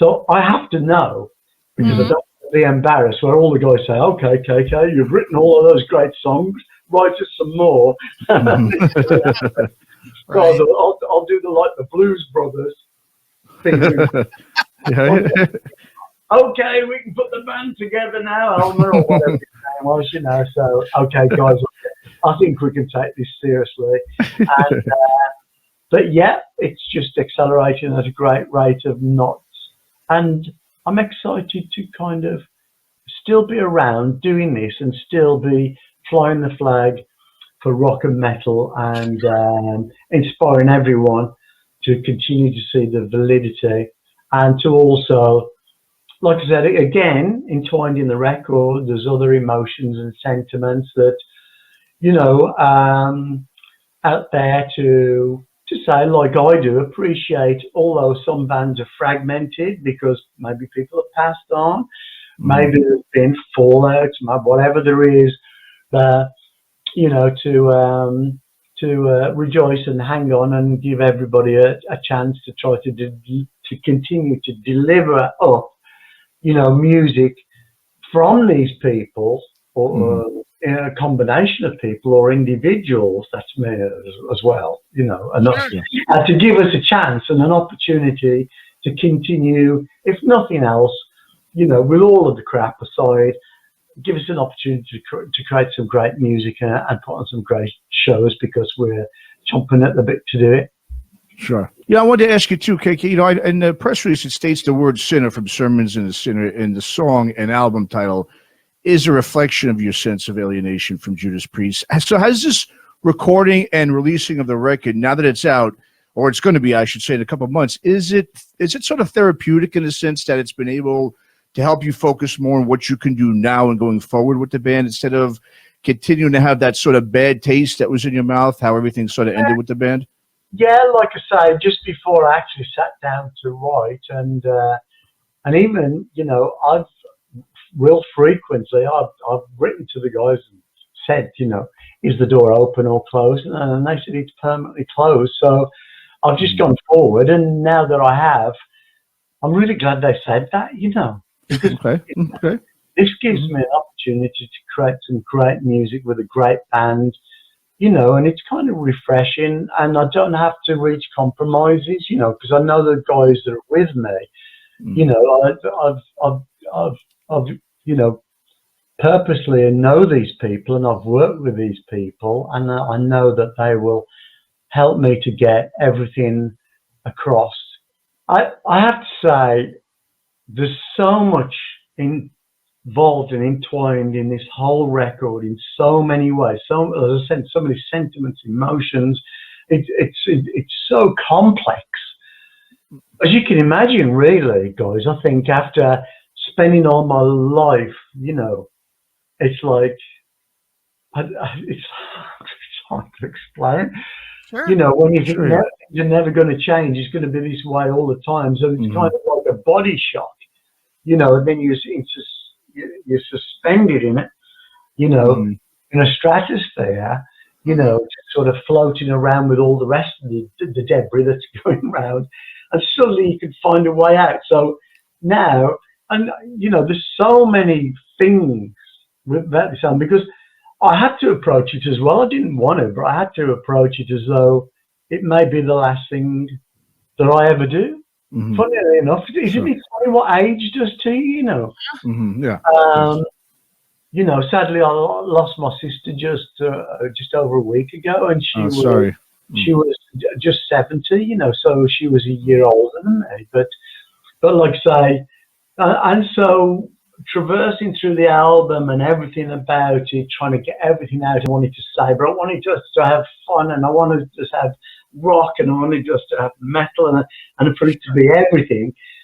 So I have to know, because I don't want to be embarrassed where all the guys say, okay, KK, you've written all of those great songs, write us some more. So I'll do the Blues Brothers thing. Okay, we can put the band together now, Elmer, or whatever his name was, So, okay, guys, I think we can take this seriously. And, but yeah, it's just accelerating at a great rate of knots. And I'm excited to kind of still be around doing this and still be flying the flag for rock and metal and inspiring everyone to continue to see the validity and to also, like I said, again, entwined in the record, there's other emotions and sentiments that, out there to say, like I do, appreciate, although some bands are fragmented because maybe people have passed on, maybe there's been fallout, whatever there is, to rejoice and hang on and give everybody a chance to try to continue to deliver up, music from these people or a combination of people or individuals, that's me as well, and to give us a chance and an opportunity to continue, if nothing else, with all of the crap aside, give us an opportunity to create some great music and put on some great shows because we're chomping at the bit to do it. Sure. Yeah, I wanted to ask you too, KK. In the press release, it states the word "sinner" from Sermons in the Sinner, and the song and album title is a reflection of your sense of alienation from Judas Priest. So, has this recording and releasing of the record, now that it's out, or it's going to be, I should say, in a couple of months, is it sort of therapeutic in the sense that it's been able to help you focus more on what you can do now and going forward with the band instead of continuing to have that sort of bad taste that was in your mouth, how everything sort of ended with the band? Yeah, like I say, just before I actually sat down to write, and even, I've real frequently, I've written to the guys and said, is the door open or closed? And they said it's permanently closed. So I've just gone forward, and now that I have, I'm really glad they said that, because this gives me an opportunity to create some great music with a great band, and it's kind of refreshing, and I don't have to reach compromises, because I know the guys that are with me, I've purposely know these people, and I've worked with these people, and I know that they will help me to get everything across. I have to say, there's so much involved and entwined in this whole record in so many ways. So, as I said, so many sentiments, emotions. It's so complex, as you can imagine. Really, guys, I think after spending all my life, it's like it's hard to explain. Sure. When you think you're never going to change, it's going to be this way all the time. So it's kind of like a body shock, and then you're suspended in it, in a stratosphere, just sort of floating around with all the rest of the debris that's going around, and suddenly you can find a way out. So now, and there's so many things about this album, because I had to approach it as well. I didn't want to, but I had to approach it as though it may be the last thing that I ever do. Funnily enough, isn't it funny what age does to you? Sadly, I lost my sister just over a week ago, and she was just 70. So she was a year older than me. But like I say, and so traversing through the album and everything about it, trying to get everything out I wanted to say, but I wanted just to have fun, and I wanted to just have rock, and I wanted just to have metal, and for it to be everything.